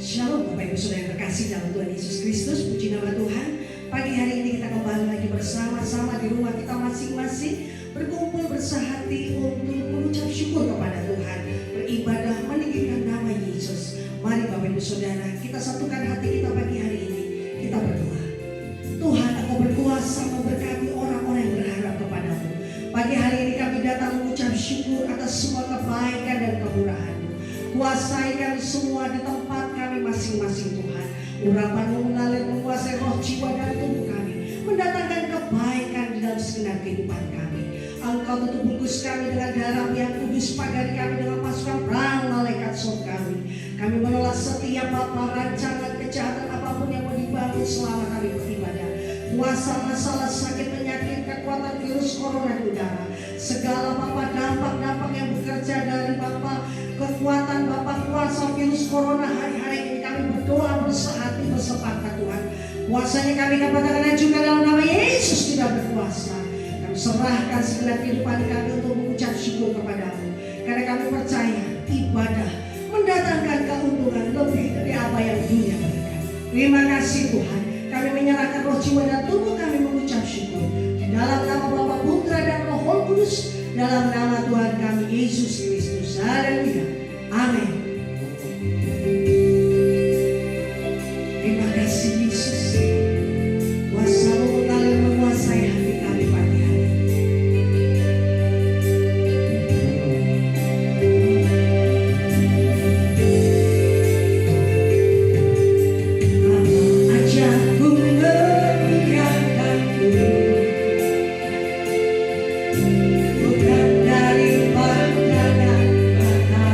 Shalom Bapak Ibu Saudara yang terkasih dalam Tuhan Yesus Kristus. Puji nama Tuhan. Pagi hari ini kita kembali lagi bersama-sama di rumah kita masing-masing, berkumpul bersahati untuk mengucap syukur kepada Tuhan, beribadah meninggikan nama Yesus. Mari Bapak Ibu Saudara, kita satukan hati kita pagi hari ini. Kita berdoa. Tuhan, Engkau berkuasa memberkati orang-orang yang berharap kepadamu. Pagi hari ini kami datang mengucap syukur atas semua kebaikan dan kemurahan-Mu. Kuasai kami semua di tempat kami masing-masing Tuhan. Urapan-Mu mengalir menguasai roh, jiwa dan tubuh kami, mendatangkan kebaikan di dalam segenap kehidupan kami. Engkau tutup bungkus kami dengan garam yang kudus, pagari kami dengan pasukan perang malaikat surgawi. Kami menolak setiap rancangan kejahatan apapun yang mau dibangun selama kami beribadah. Kuasa masalah sakit penyakit, kekuatan virus corona di udara, segala Bapak dampak-dampak yang bekerja dari Bapak, kekuatan Bapak kuasa virus corona hari-hari ini kami berdoa bersehati bersepakat Tuhan. Kuasanya kami katakan juga dalam nama Yesus tidak berkuasa. Kami serahkan segenap kehidupan kami untuk mengucap syukur kepada-Mu, karena kami percaya ibadah mendatangkan keuntungan lebih dari apa yang dunia berikan. Terima kasih Tuhan. Kami menyerahkan roh, jiwa dan tubuh kami mengucap syukur di dalam nama Bapa, Putra dan Roh Kudus, dalam nama Tuhan kami Yesus Kristus. Haleluya. Amin. Terima kasih Yesus. Kuasa-Mu mengalir menguasai hati kami pagi hari. Bukan dari pandangan mata,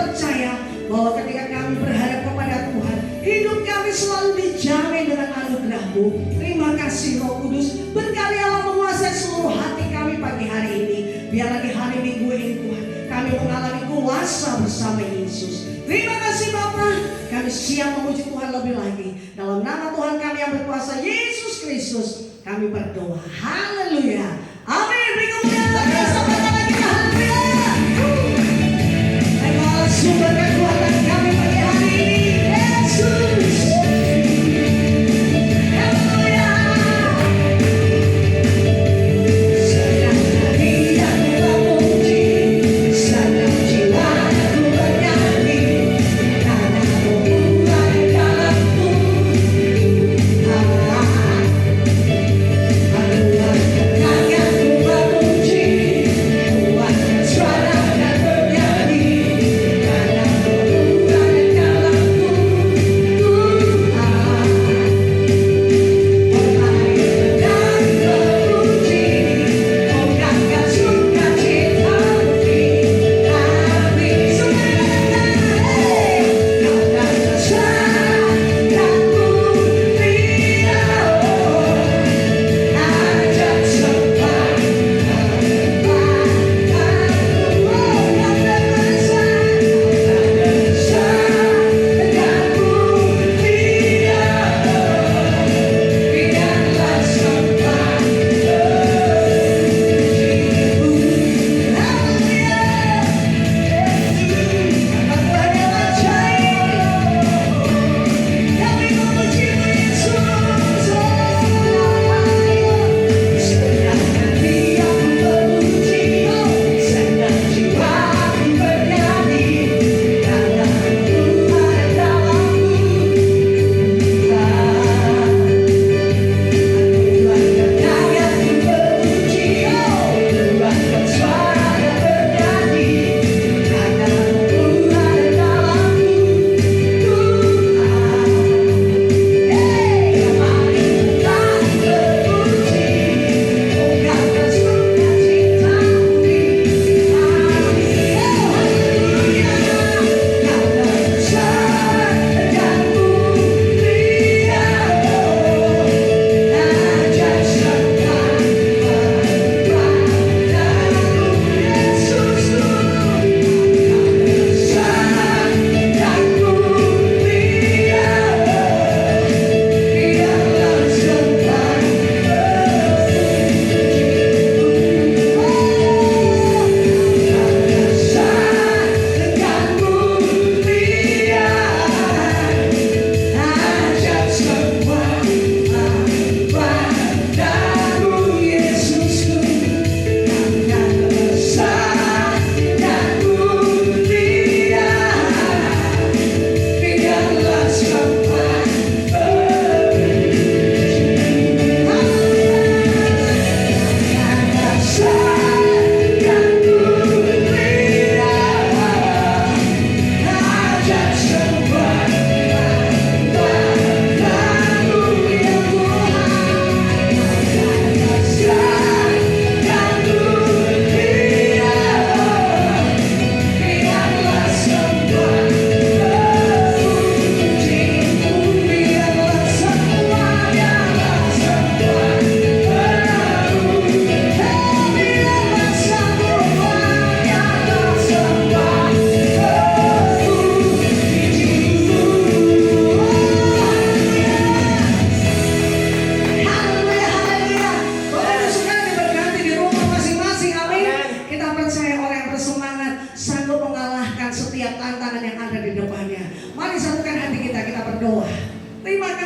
percaya bahwa ketika kami berharap kepada Tuhan, hidup kami selalu dijamin dengan anugerah-Mu. Terima kasih Roh Kudus, berkaryalah menguasai seluruh hati kami pagi hari ini. Biarlah di hari Minggu ini Tuhan, kami mengalami kuasa bersama Yesus. Terima kasih Bapa, kami siap memuji Tuhan lebih lagi. Dalam nama Tuhan kami yang berkuasa Yesus Kristus, kami berdoa. Haleluya. Amin. Beri kemuliaan lagi sama kita. Haleluya. Engkau sumber kekuatan kami pagi hari ini, Yesus. Haleluya. Senang hati aku memuji, senang jiwa aku bernyanyi, karena Tuhan dalamku.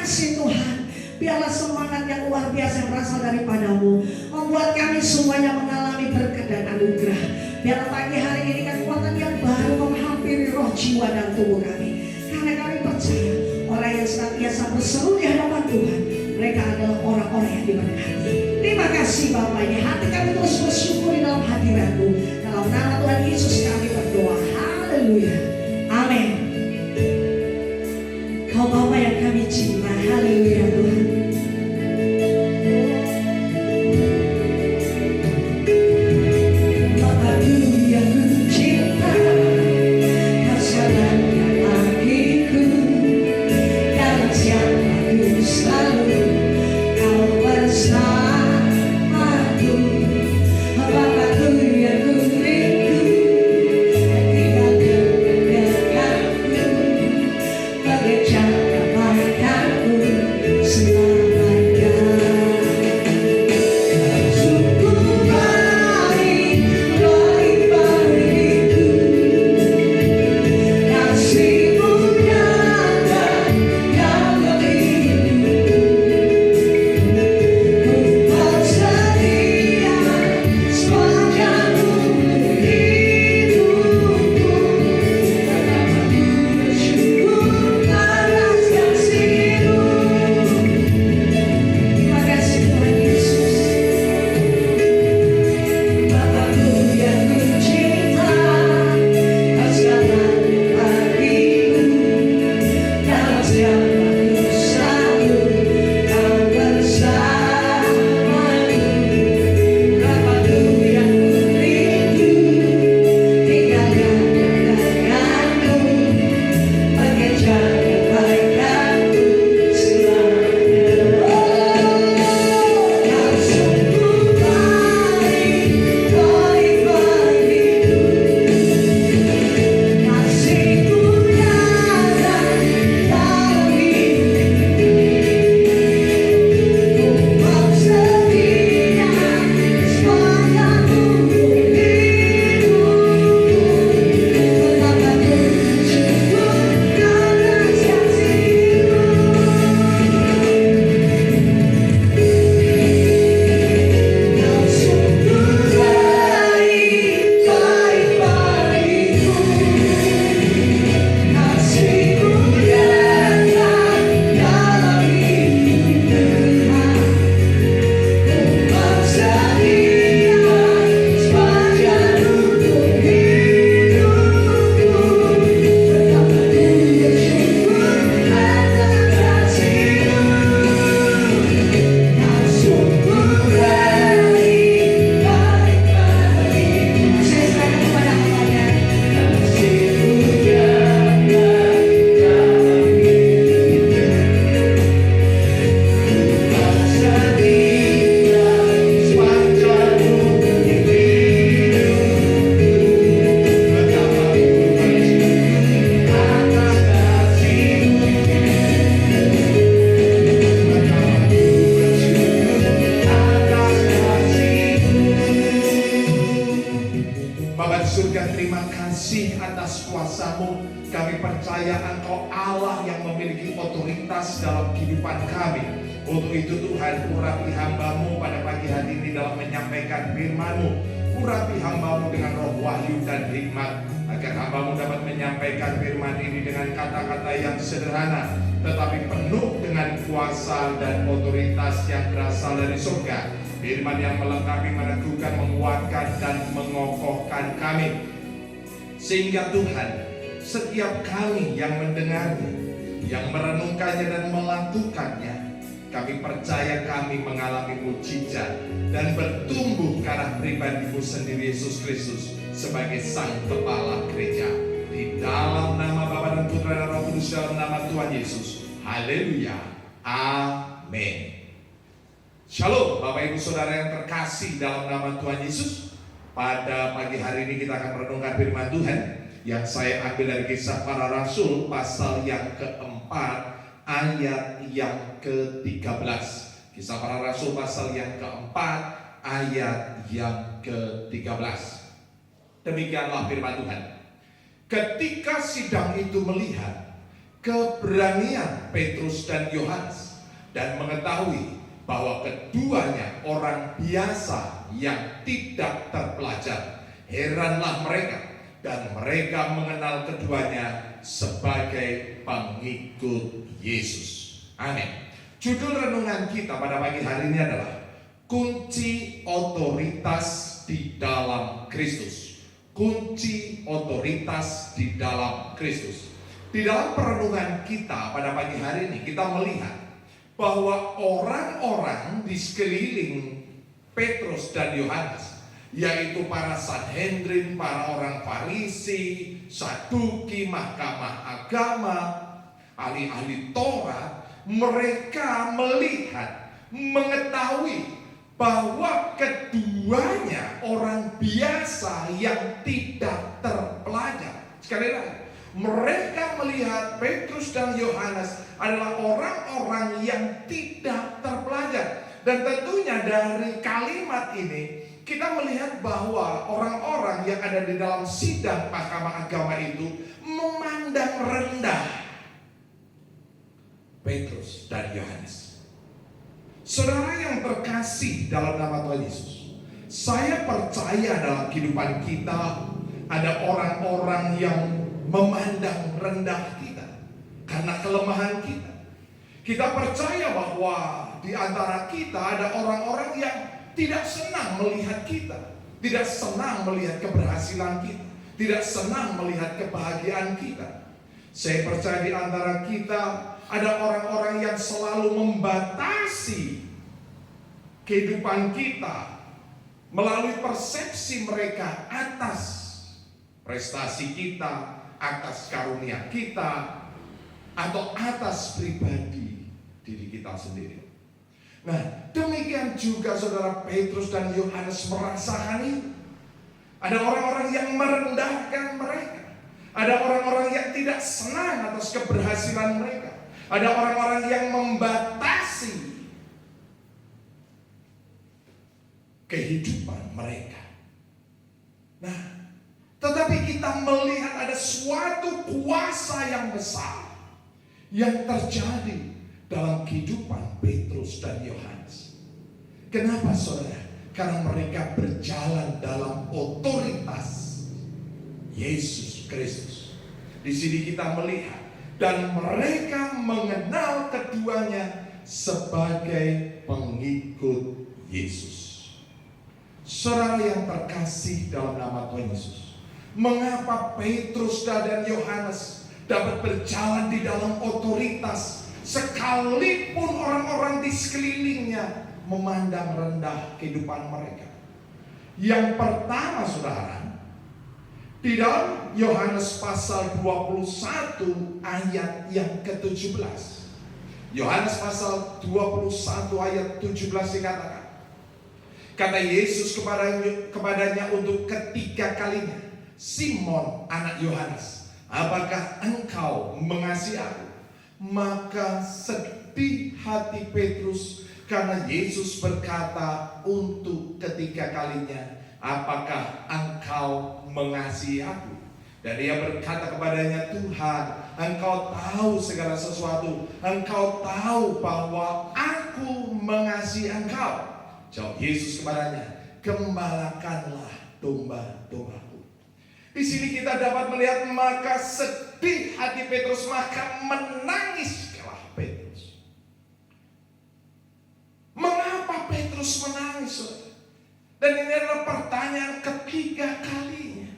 kasih Tuhan. Biarlah semangat yang luar biasa yang berasal daripada-Mu membuat kami semuanya mengalami berkat dan anugerah. Biarlah pagi hari ini kekuatan yang baru menghampiri roh, jiwa, dan tubuh kami. Karena kami percaya orang yang senantiasa berseru di hadapan Tuhan, mereka adalah orang-orang yang diberkati. Terima kasih Bapa, ini hati kami terus bersyukur di dalam hadirat-Mu. Dalam nama Tuhan Yesus kami berdoa. Haleluya. Amin. Kau Bapa yang kami cinta. Haleluya Tuhan. Bapa yang ku cinta, kasih Kami percaya Engkau Allah yang memiliki otoritas dalam kehidupan kami. Untuk itu Tuhan, urapi hamba-Mu pada pagi hari ini dalam menyampaikan firman-Mu. Urapi hamba-Mu dengan roh wahyu dan hikmat, agar hamba-Mu dapat menyampaikan firman ini dengan kata-kata yang sederhana, tetapi penuh dengan kuasa dan otoritas yang berasal dari surga. Firman yang melengkapi, meneguhkan, menguatkan, dan mengokohkan kami. Sehingga Tuhan, setiap kami yang mendengarnya, yang merenungkannya dan melakukannya, kami percaya kami mengalami mujizat dan bertumbuh ke arah pribadi-Mu sendiri, Yesus Kristus, sebagai Sang Kepala Gereja. Di dalam nama Bapa dan Putra dan Roh Kudus, dalam nama Tuhan Yesus. Haleluya. Amin. Shalom Bapak Ibu Saudara yang terkasih dalam nama Tuhan Yesus. Pada pagi hari ini kita akan merenungkan firman Tuhan yang saya ambil dari Kisah Para Rasul pasal yang keempat ayat yang ke-13. Kisah Para Rasul pasal yang keempat ayat yang ke-13. Demikianlah firman Tuhan. Ketika sidang itu melihat keberanian Petrus dan Yohanes dan mengetahui bahwa keduanya orang biasa yang tidak terpelajar, heranlah mereka, dan mereka mengenal keduanya sebagai pengikut Yesus. Amin. Judul renungan kita pada pagi hari ini adalah kunci otoritas di dalam Kristus. Kunci otoritas di dalam Kristus. Di dalam perenungan kita pada pagi hari ini kita melihat bahwa orang-orang di sekeliling Petrus dan Yohanes, yaitu para Sanhedrin, para orang Farisi, Saduki, mahkamah agama, ahli-ahli Taurat, mereka melihat, mengetahui bahwa keduanya orang biasa yang tidak terpelajar. Sekali lagi, Mereka melihat Petrus dan Yohanes adalah orang-orang yang tidak terpelajar. Dan tentunya dari kalimat ini kita melihat bahwa orang-orang yang ada di dalam sidang mahkamah agama itu memandang rendah Petrus dan Yohanes. Saudara yang terkasih dalam nama Tuhan Yesus, saya percaya dalam kehidupan kita ada orang-orang yang memandang rendah kita karena kelemahan kita. Kita percaya bahwa di antara kita ada orang-orang yang tidak senang melihat kita, tidak senang melihat keberhasilan kita, tidak senang melihat kebahagiaan kita. Saya percaya di antara kita ada orang-orang yang selalu membatasi kehidupan kita melalui persepsi mereka atas prestasi kita, atas karunia kita, atau atas pribadi diri kita sendiri. Nah, demikian juga saudara Petrus dan Yohanes merasakan itu. Ada orang-orang yang merendahkan mereka. Ada orang-orang yang tidak senang atas keberhasilan mereka. Ada orang-orang yang membatasi kehidupan mereka. Nah, tetapi kita melihat ada suatu kuasa yang besar yang terjadi dalam kehidupan Petrus dan Yohanes. Kenapa saudara? Karena mereka berjalan dalam otoritas Yesus Kristus. Di sini kita melihat dan mereka mengenal keduanya sebagai pengikut Yesus. Saudara yang terkasih dalam nama Tuhan Yesus, mengapa Petrus dan Yohanes dapat berjalan di dalam otoritas sekalipun orang-orang di sekelilingnya memandang rendah kehidupan mereka? Yang pertama saudara, di dalam Yohanes pasal 21 ayat yang ke-17. Yohanes pasal 21 ayat 17 dikatakan, kata Yesus kepadanya untuk ketiga kalinya, Simon anak Yohanes, apakah engkau mengasihi aku? Maka sedih hati Petrus karena Yesus berkata untuk ketiga kalinya, apakah engkau mengasihi aku? Dan dia berkata kepadanya, Tuhan, engkau tahu segala sesuatu. Engkau tahu bahwa aku mengasihi engkau. Jawab Yesus kepadanya, gembalakanlah domba-dombaku. Di sini kita dapat melihat maka sedih hati Petrus, maka menangislah Petrus. Mengapa Petrus menangis? Dan ini adalah pertanyaan ketiga kalinya.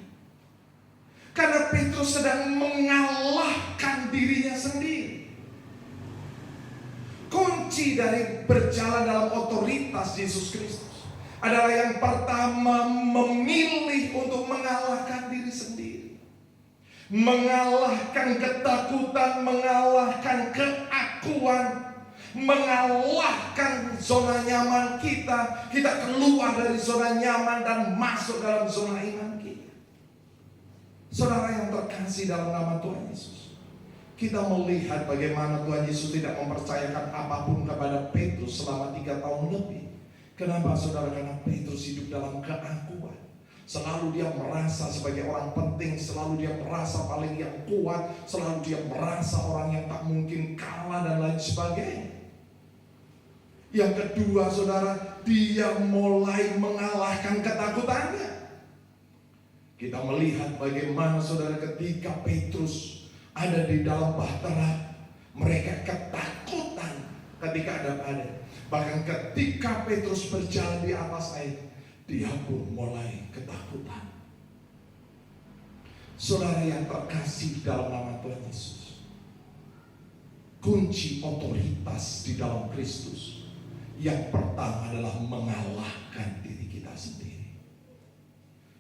Karena Petrus sedang mengalahkan dirinya sendiri. Kunci dari berjalan dalam otoritas Yesus Kristus adalah yang pertama, memilih untuk mengalahkan diri sendiri. Mengalahkan ketakutan, mengalahkan keakuan, mengalahkan zona nyaman kita. Kita keluar dari zona nyaman dan masuk dalam zona iman kita. Saudara yang terkasih dalam nama Tuhan Yesus, kita melihat bagaimana Tuhan Yesus tidak mempercayakan apapun kepada Petrus selama 3 tahun lebih. Kenapa saudara? Karena Petrus hidup dalam keakuan. Selalu dia merasa sebagai orang penting, selalu dia merasa paling yang kuat, selalu dia merasa orang yang tak mungkin kalah dan lain sebagainya. Yang kedua saudara, dia mulai mengalahkan ketakutannya. Kita melihat bagaimana saudara ketika Petrus ada di dalam bahtera, mereka ketakutan ketika ada badai. Bahkan ketika Petrus berjalan di atas air, dia pun mulai ketakutan. Saudara yang terkasih dalam nama Tuhan Yesus, kunci otoritas di dalam Kristus yang pertama adalah mengalahkan diri kita sendiri.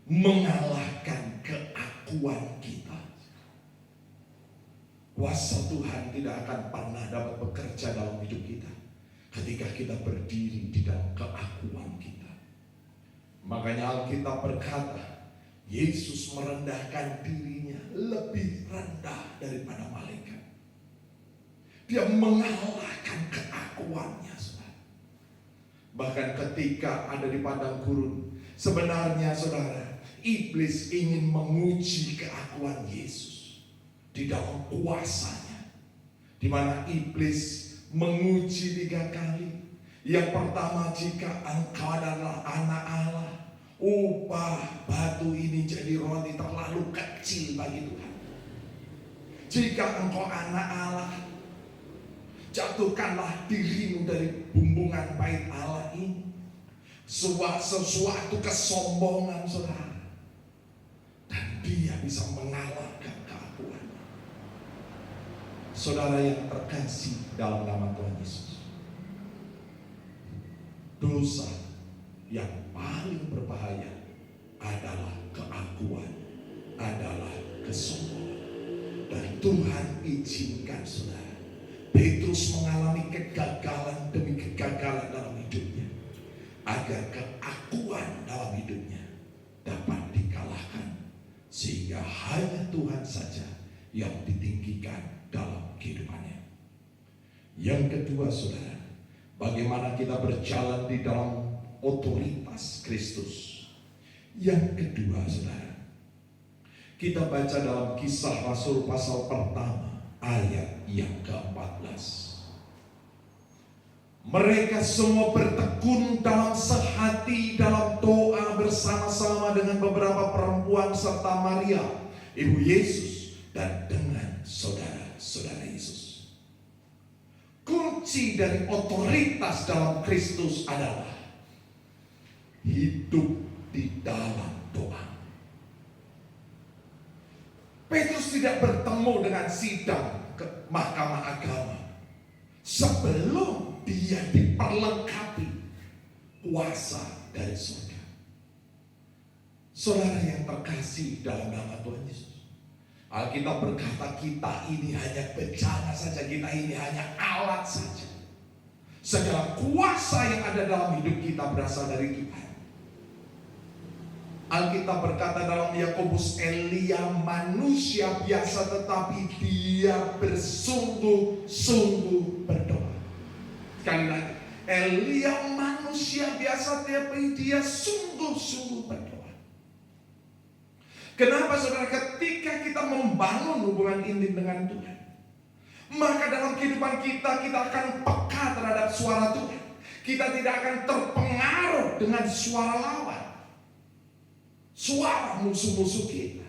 Mengalahkan keakuan kita. Kuasa Tuhan tidak akan pernah dapat bekerja dalam hidup kita ketika kita berdiri di dalam keakuan kita. Makanya Alkitab berkata, Yesus merendahkan dirinya lebih rendah daripada malaikat. Dia mengalahkan keakuannya, saudara. Bahkan ketika ada di padang gurun, sebenarnya saudara, iblis ingin menguji keakuan Yesus di dalam kuasanya, di mana iblis menguji 3 kali. Yang pertama, jika engkau adalah anak Allah, ubah batu ini jadi roti, terlalu kecil bagi Tuhan. Jika engkau anak Allah, jatuhkanlah dirimu dari bumbungan bait Allah ini. Sesuatu kesombongan, saudara. Dan dia bisa mengalahkan keakuan. Saudara yang terkasih dalam nama Tuhan Yesus, dosa yang paling berbahaya adalah keakuan, adalah kesombongan. Dan Tuhan izinkan, saudara, Petrus mengalami kegagalan demi kegagalan dalam hidupnya, agar keakuan dalam hidupnya dapat dikalahkan, sehingga hanya Tuhan saja yang ditinggikan dalam kehidupannya. Yang kedua, saudara, bagaimana kita berjalan di dalam otoritas Kristus. Yang kedua, saudara, kita baca dalam Kisah Rasul pasal pertama ayat yang ke-14. Mereka semua bertekun dalam sehati dalam doa bersama-sama dengan beberapa perempuan serta Maria, ibu Yesus, dan dengan saudara-saudara Yesus. Kunci dari otoritas dalam Kristus adalah hidup di dalam doa. Petrus tidak bertemu dengan sidang ke mahkamah agama sebelum dia diperlengkapi kuasa dari surga. Saudara yang terkasih dalam nama Tuhan Yesus, Alkitab berkata kita ini hanya bejana saja, kita ini hanya alat saja. Segala kuasa yang ada dalam hidup kita berasal dari Tuhan. Alkitab berkata dalam Yakobus, Elia manusia biasa tetapi dia bersungguh-sungguh berdoa. Sekali lagi, Elia manusia biasa tapi dia sungguh-sungguh berdoa. Kenapa, saudara? Ketika kita membangun hubungan intim dengan Tuhan, maka dalam kehidupan kita akan peka terhadap suara Tuhan. Kita tidak akan terpengaruh dengan suara lawan, suara musuh-musuh kita.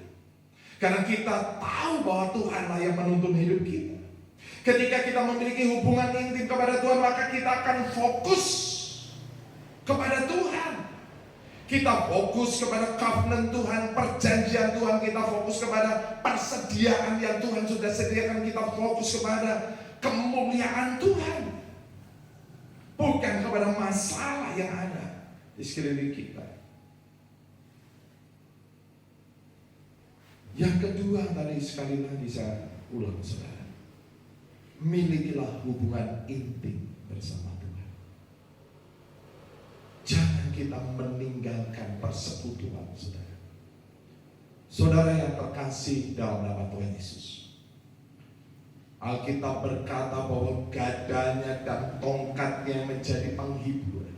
Karena kita tahu bahwa Tuhanlah yang menuntun hidup kita. Ketika kita memiliki hubungan intim kepada Tuhan, maka kita akan fokus kepada Tuhan. Kita fokus kepada covenant Tuhan, perjanjian Tuhan. Kita fokus kepada persediaan yang Tuhan sudah sediakan. Kita fokus kepada kemuliaan Tuhan, bukan kepada masalah yang ada di sekeliling kita. Yang kedua, tadi sekali lagi saya ulang, saudara, milikilah hubungan intim bersama Tuhan. Jangan kita meninggalkan persekutuan, saudara. Saudara yang terkasih dalam nama Tuhan Yesus, Alkitab berkata bahwa gadanya dan tongkatnya menjadi penghibur.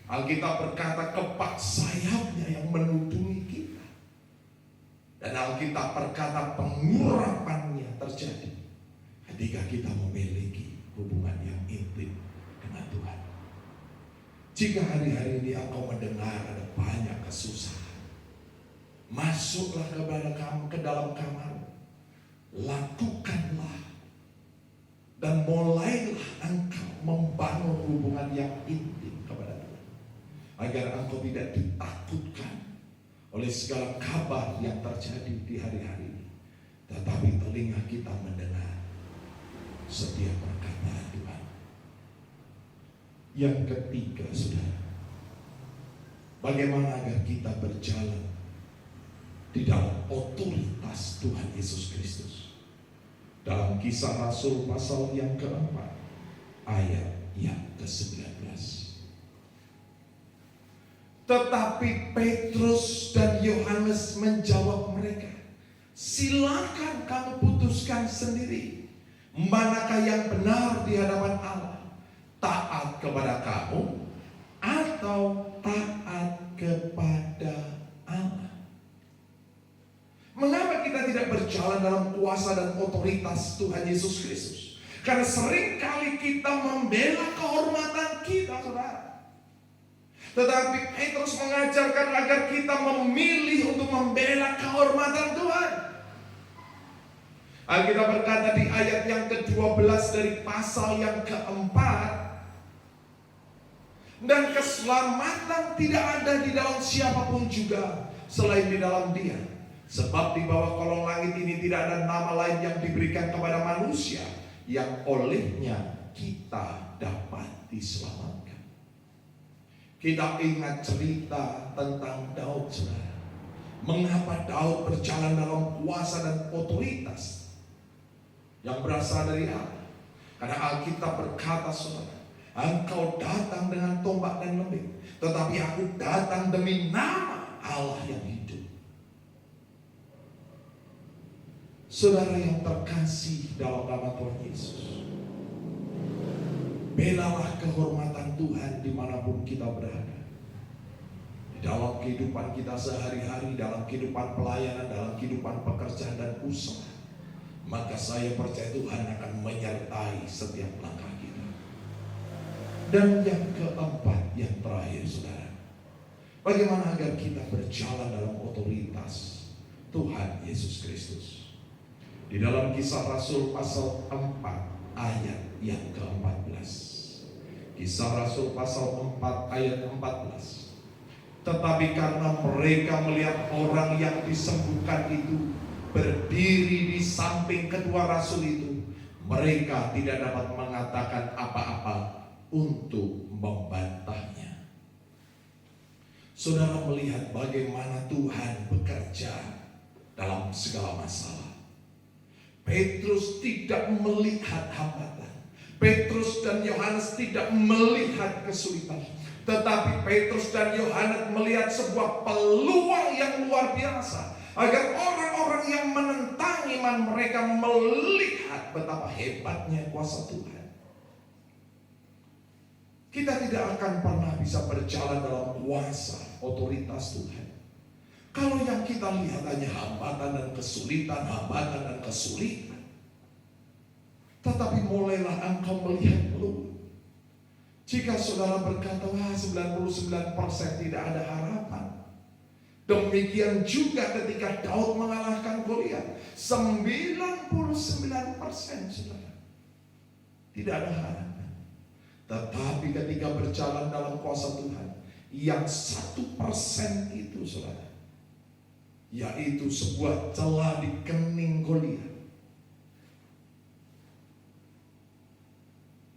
Alkitab berkata kepak sayapnya yang menudungi kita. Dan Alkitab berkata pengurapannya terjadi ketika kita memiliki hubungan yang intim dengan Tuhan. Jika hari-hari ini engkau mendengar ada banyak kesusahan, masuklah ke dalam kamar, lakukanlah dan mulailah engkau membangun hubungan yang intim kepada Tuhan, agar engkau tidak ditakutkan oleh segala kabar yang terjadi di hari-hari ini, tetapi telinga kita mendengar setiap perkataan Tuhan. Yang ketiga, saudara, bagaimana agar kita berjalan di dalam otoritas Tuhan Yesus Kristus. Dalam Kisah Rasul pasal yang keempat ayat yang ke-19. Tetapi Petrus dan Yohanes menjawab mereka, silakan kamu putuskan sendiri, manakah yang benar di hadapan Allah, taat kepada kamu atau taat kepada Allah. Mengapa kita tidak berjalan dalam kuasa dan otoritas Tuhan Yesus Kristus? Karena seringkali kita membela kehormatan kita, saudara. Tetapi Petrus mengajarkan agar kita memilih untuk membela kehormatan Tuhan. Alkitab berkata di ayat yang ke-12 dari pasal yang keempat, dan keselamatan tidak ada di dalam siapapun juga selain di dalam Dia. Sebab di bawah kolong langit ini tidak ada nama lain yang diberikan kepada manusia yang olehnya kita dapat diselamatkan. Kita ingat cerita tentang Daud, saudara. Mengapa Daud berjalan dalam kuasa dan otoritas yang berasal dari Allah? Karena Alkitab berkata, saudara, engkau datang dengan tombak dan lembing, tetapi aku datang demi nama Allah yang hidup. Saudara yang terkasih dalam nama Tuhan Yesus, belalah kehormatan Tuhan dimanapun kita berada. Di dalam kehidupan kita sehari-hari, dalam kehidupan pelayanan, dalam kehidupan pekerjaan dan usaha. Maka saya percaya Tuhan akan menyertai setiap langkah kita. Dan yang keempat, yang terakhir, saudara, bagaimana agar kita berjalan dalam otoritas Tuhan Yesus Kristus? Di dalam Kisah Rasul pasal 4 ayat yang ke-14. Kisah Rasul pasal 4 ayat 14. Tetapi karena mereka melihat orang yang disembuhkan itu berdiri di samping kedua rasul itu, mereka tidak dapat mengatakan apa-apa untuk membantahnya. Saudara melihat bagaimana Tuhan bekerja dalam segala masalah. Petrus tidak melihat hambatan. Petrus dan Yohanes tidak melihat kesulitan. Tetapi Petrus dan Yohanes melihat sebuah peluang yang luar biasa, agar orang-orang yang menentang iman mereka melihat betapa hebatnya kuasa Tuhan. Kita tidak akan pernah bisa berjalan dalam kuasa otoritas Tuhan kalau yang kita lihat hanya hambatan dan kesulitan, hambatan dan kesulitan. Tetapi mulailah engkau melihat peluang. Jika saudara berkata, wah 99% tidak ada harapan. Demikian juga ketika Daud mengalahkan Goliat, 99% saudara, tidak ada harapan. Tetapi ketika berjalan dalam kuasa Tuhan, yang 1% itu saudara, yaitu sebuah celah di kening Goliat,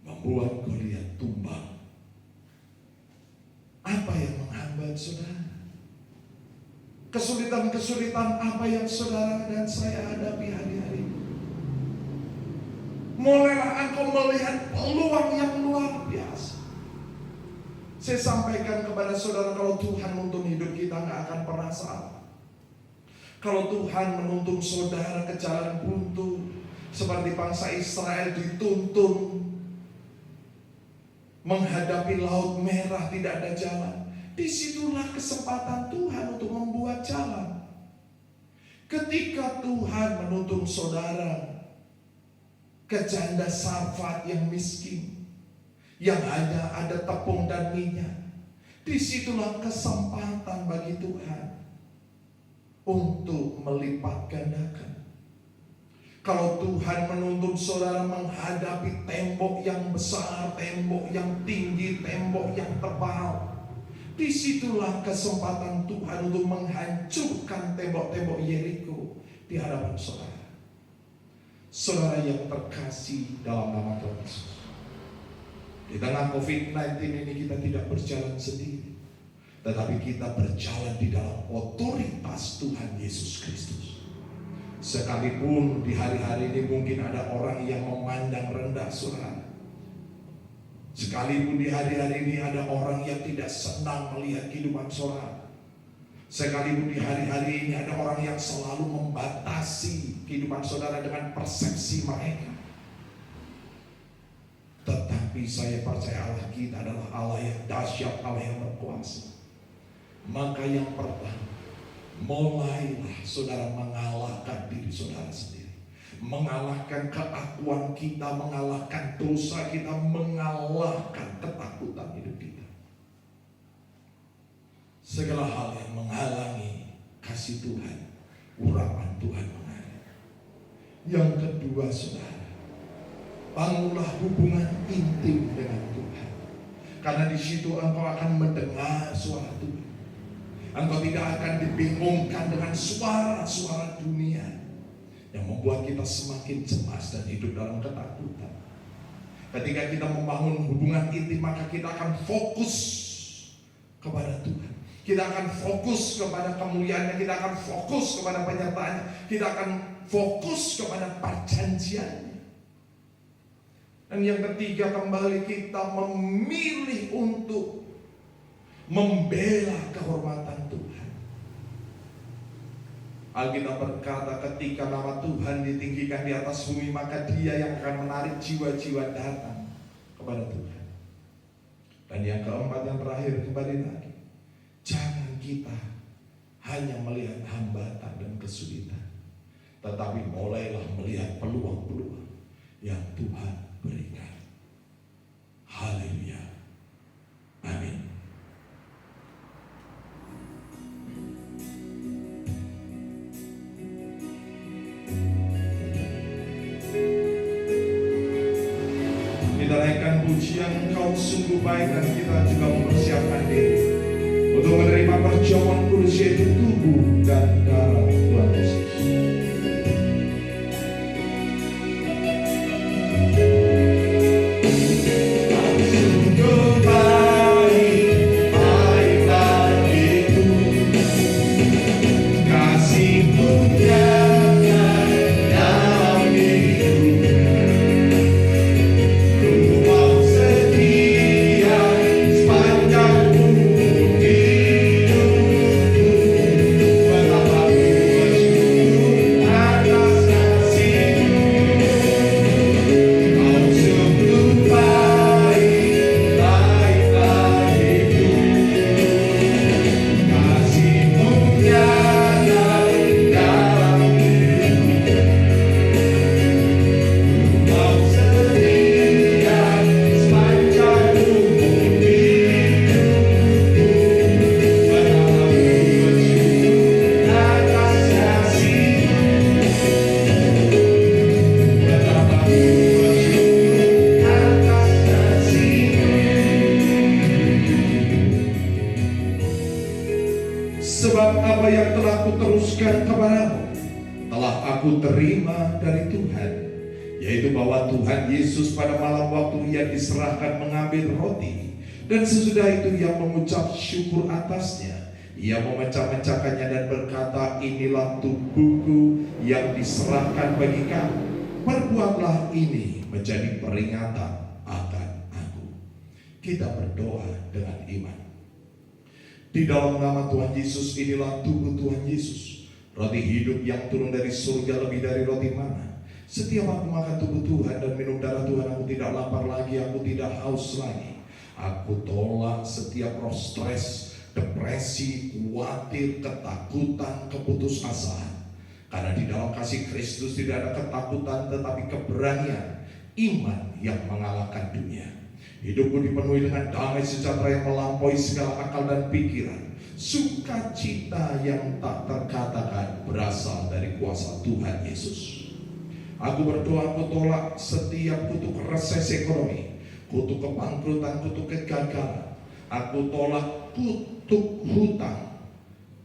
membuat Goliat tumbang. Apa yang menghambat saudara? Kesulitan-kesulitan apa yang saudara dan saya hadapi hari-hari ini? Mulailah engkau melihat peluang yang luar biasa. Saya sampaikan kepada saudara, kalau Tuhan menuntun hidup kita nggak akan pernah salah. Kalau Tuhan menuntun saudara ke jalan buntu, seperti bangsa Israel dituntun menghadapi laut merah tidak ada jalan, disitulah kesempatan Tuhan untuk membuat jalan. Ketika Tuhan menuntun saudara ke janda Sarfat yang miskin, yang hanya ada tepung dan minyak, disitulah kesempatan bagi Tuhan untuk melipat gandakan. Kalau Tuhan menuntun saudara menghadapi tembok yang besar, tembok yang tinggi, tembok yang tebal, disitulah kesempatan Tuhan untuk menghancurkan tembok-tembok Yeriko di hadapan saudara. Saudara yang terkasih dalam nama Tuhan Yesus, di tengah COVID-19 ini kita tidak berjalan sendiri, tetapi kita berjalan di dalam otoritas Tuhan Yesus Kristus. Sekalipun di hari-hari ini mungkin ada orang yang memandang rendah saudara, Sekalipun di hari-hari ini ada orang yang tidak senang melihat kehidupan saudara, sekalipun di hari-hari ini ada orang yang selalu membatasi kehidupan saudara dengan persepsi mereka, tetapi saya percaya Allah kita adalah Allah yang dahsyat, Allah yang berkuasa. Maka yang pertama, mulailah saudara mengalahkan diri saudara sendiri, mengalahkan keakuan kita, mengalahkan dosa kita, mengalahkan ketakutan hidup kita. Segala hal yang menghalangi kasih Tuhan, urapan Tuhan mengalir. Yang kedua saudara, bangunlah hubungan intim dengan Tuhan, karena di situ engkau akan mendengar suara Tuhan. Engkau tidak akan dibingungkan dengan suara-suara dunia yang membuat kita semakin cemas dan hidup dalam ketakutan. Ketika kita membangun hubungan intim, maka kita akan fokus kepada Tuhan. Kita akan fokus kepada kemuliaannya, kita akan fokus kepada penyertaannya, kita akan fokus kepada perjanjiannya. Dan yang ketiga, kembali kita memilih untuk membela kehormatan Tuhan. Alkitab berkata, ketika nama Tuhan ditinggikan di atas bumi, maka Dia yang akan menarik jiwa-jiwa datang kepada Tuhan. Dan yang keempat, yang terakhir, kembali lagi, jangan kita hanya melihat hambatan dan kesulitan, tetapi mulailah melihat peluang-peluang yang Tuhan berikan. Haleluya. Amin. Kita naikkan pujian, Engkau sungguh baik, dan kita juga mempersiapkan diri untuk menerima perjamuan kudus, yaitu tubuh dan darah Tuhan Yesus. Sebab apa yang telah kuteruskan kepadamu telah aku terima dari Tuhan, yaitu bahwa Tuhan Yesus pada malam waktu Ia diserahkan mengambil roti, dan sesudah itu Ia mengucap syukur atasnya. Ia memecah-mecahkannya dan berkata, inilah tubuhku yang diserahkan bagi kamu. Perbuatlah ini menjadi peringatan akan aku. Kita berdoa dengan iman. Di dalam nama Tuhan Yesus, inilah tubuh Tuhan Yesus, roti hidup yang turun dari surga, lebih dari roti mana. Setiap aku makan tubuh Tuhan dan minum darah Tuhan, aku tidak lapar lagi, aku tidak haus lagi. Aku tolak setiap roh stres, depresi, khawatir, ketakutan, keputusasaan. Karena di dalam kasih Kristus tidak ada ketakutan, tetapi keberanian, iman yang mengalahkan dunia. Hidupku dipenuhi dengan damai sejahtera yang melampaui segala akal dan pikiran. Sukacita yang tak terkatakan berasal dari kuasa Tuhan Yesus. Aku berdoa, aku tolak setiap kutuk resesi ekonomi, kutuk kebangkrutan, kutuk kegagalan. Aku tolak kutuk hutang.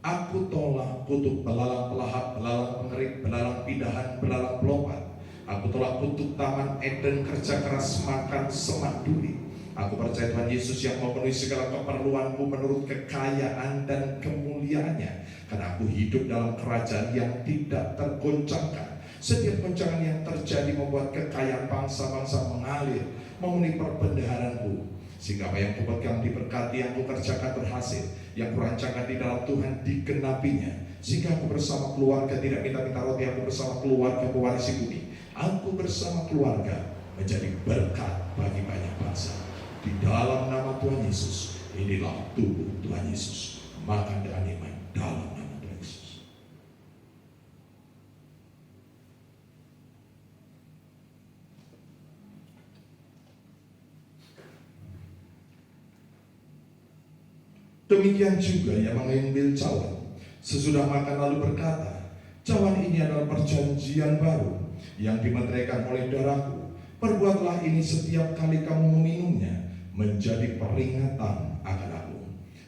Aku tolak kutuk belalang pelahap, belalang pengerik, belalang pidahan, belalang pelompat. Aku tolak kutuk taman Eden, kerja keras, makan, semak duri. Aku percaya Tuhan Yesus yang memenuhi segala keperluanku menurut kekayaan dan kemuliaannya. Karena aku hidup dalam kerajaan yang tidak tergoncangkan. Setiap goncangan yang terjadi membuat kekayaan bangsa-bangsa mengalir memenuhi perbendaharanku. Sehingga apa yang kupegang diberkati, yang kukerjakan berhasil, yang kurancangkan di dalam Tuhan digenapinya. Sehingga aku bersama keluarga tidak minta-minta roti, aku bersama keluarga pewarisi bumi. Aku bersama keluarga menjadi berkat bagi banyak bangsa. Di dalam nama Tuhan Yesus, inilah tubuh Tuhan Yesus. Makan dengan iman dalam nama Tuhan Yesus. Demikian juga yang mengambil cawan, sesudah makan lalu berkata, cawan ini adalah perjanjian baru yang dimeteraikan oleh darahku. Perbuatlah ini setiap kali kamu meminumnya, menjadi peringatan akan aku.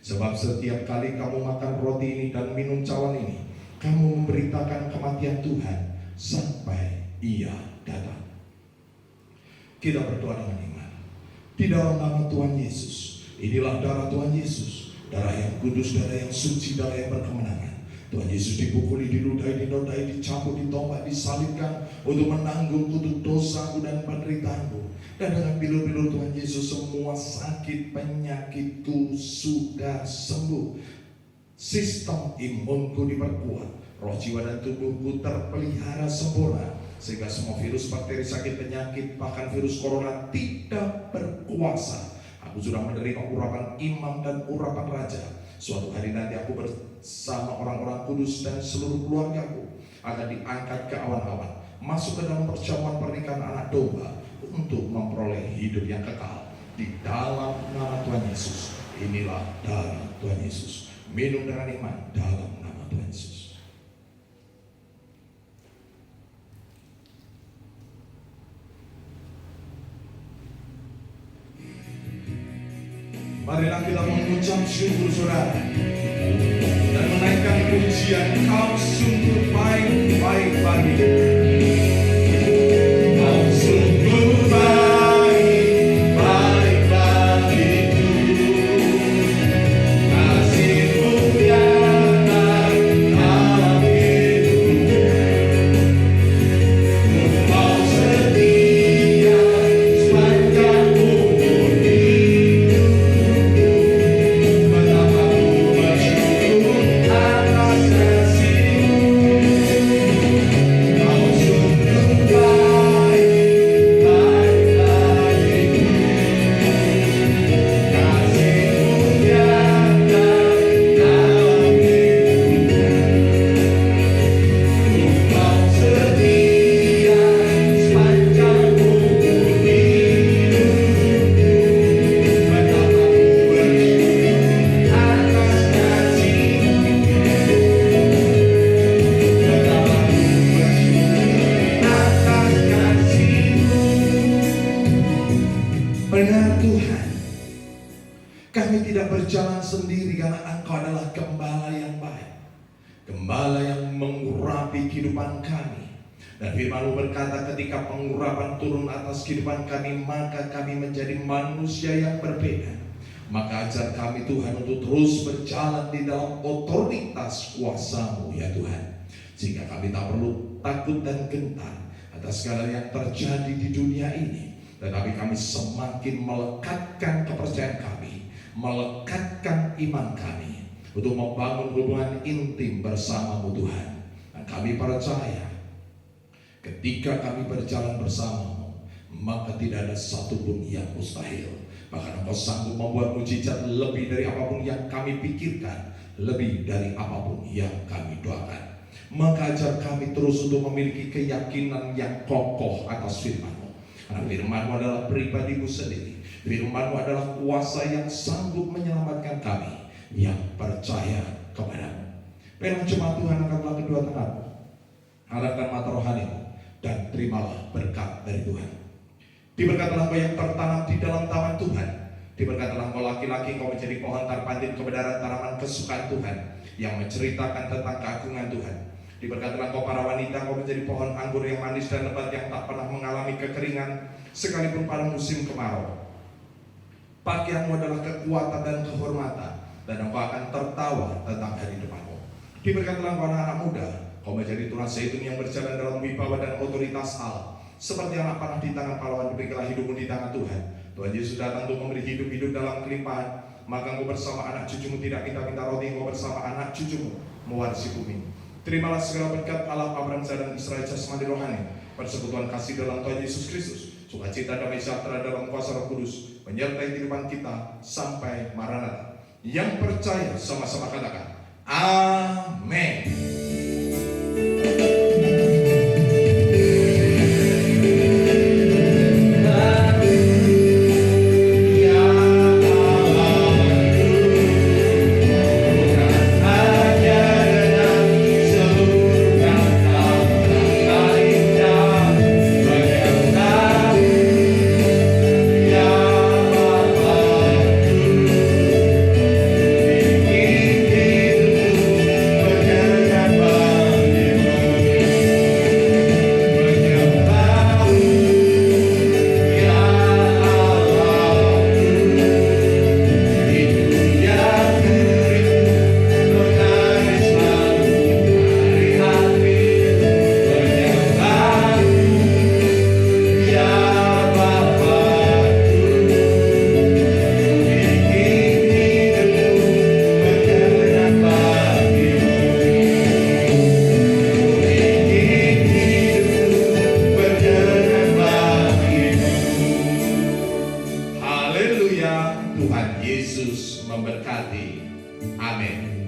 Sebab setiap kali kamu makan roti ini dan minum cawan ini, kamu memberitakan kematian Tuhan sampai Ia datang. Kita berdoa dengan iman. Di dalam nama Tuhan Yesus, inilah darah Tuhan Yesus, darah yang kudus, darah yang suci, darah yang berkemenangan. Tuhan Yesus dipukuli, diludahi, dinodai, dicambuk, ditombak, disalibkan untuk menanggung kutuk dosaku dan penderitaanku. Dan dengan bilur-bilur Tuhan Yesus semua sakit penyakitku sudah sembuh. Sistem imunku diperkuat, roh, jiwa, dan tubuhku terpelihara sempurna, sehingga semua virus, bakteri, sakit, penyakit, bahkan virus corona tidak berkuasa. Aku sudah menerima urapan imam dan urapan raja. Suatu hari nanti aku bersama orang-orang kudus dan seluruh keluargaku akan diangkat ke awan-awan, masuk ke dalam perjamuan pernikahan anak domba untuk memperoleh hidup yang kekal. Di dalam nama Tuhan Yesus, inilah darah Tuhan Yesus. Minum dengan iman dalam nama Tuhan Yesus. Marilah kita mengucap syukur saudara dan menaikkan pujian. Kau sungguh baik-baik bagiku. Kau sungguh baik-baik bagiku. Kasih-Mu nyata dalam hidupku. Kau setia sepanjang umur hidup. Benar Tuhan, kami tidak berjalan sendiri karena Engkau adalah gembala yang baik, gembala yang mengurapi kehidupan kami. Dan firman-Mu berkata, ketika pengurapan turun atas kehidupan kami, maka kami menjadi manusia yang berbeda. Maka ajar kami Tuhan untuk terus berjalan di dalam otoritas kuasa-Mu ya Tuhan, sehingga kami tak perlu takut dan gentar atas segala yang terjadi di dunia ini. Tetapi kami semakin melekatkan kepercayaan kami, melekatkan iman kami untuk membangun hubungan intim bersama-Mu Tuhan. Dan kami percaya ketika kami berjalan bersama-Mu, maka tidak ada satupun yang mustahil. Bahkan Engkau sanggup membuat mujizat lebih dari apapun yang kami pikirkan, lebih dari apapun yang kami doakan. Maka ajar kami terus untuk memiliki keyakinan yang kokoh atas firman-Mu. Karena firman-Mu adalah pribadi-Mu sendiri. Firman-Mu adalah kuasa yang sanggup menyelamatkan kami yang percaya kepada-Mu. Pegang jemaat Tuhan, angkatlah kedua tanganmu, harapkan mata rohani-mu, dan terimalah berkat dari Tuhan. Diberkatilah engkau yang tertanam di dalam taman Tuhan. Diberkatilah engkau laki-laki, engkau menjadi pohon terpandit kebenaran tanaman kesukaan Tuhan yang menceritakan tentang keagungan Tuhan. Diberkatilah engkau para wanita, engkau menjadi pohon anggur yang manis dan lebat yang tak pernah mengalami kekeringan sekalipun pada musim kemarau. Pakaianmu adalah kekuatan dan kehormatan, dan engkau akan tertawa tentang hari depanmu. Diberkatilah engkau anak-anak muda, Kau menjadi tunas zaitun yang berjalan dalam wibawa dan otoritas Allah. Seperti anak panah di tangan pahlawan, demikianlah hidupmu di tangan Tuhan. Tuhan Yesus datang untuk memberi hidup dalam kelimpahan. Maka engkau bersama anak cucumu tidak minta-minta roti, engkau bersama anak cucumu mewarisi bumi. Terimalah segala berkat Allah Abraham, dan Israel jasmani rohani, persekutuan kasih dalam Tuhan Yesus Kristus, sukacita damai sejahtera dalam kuasa Roh Kudus menyertai kehidupan kita sampai Maranatha. Yang percaya sama-sama katakan amin.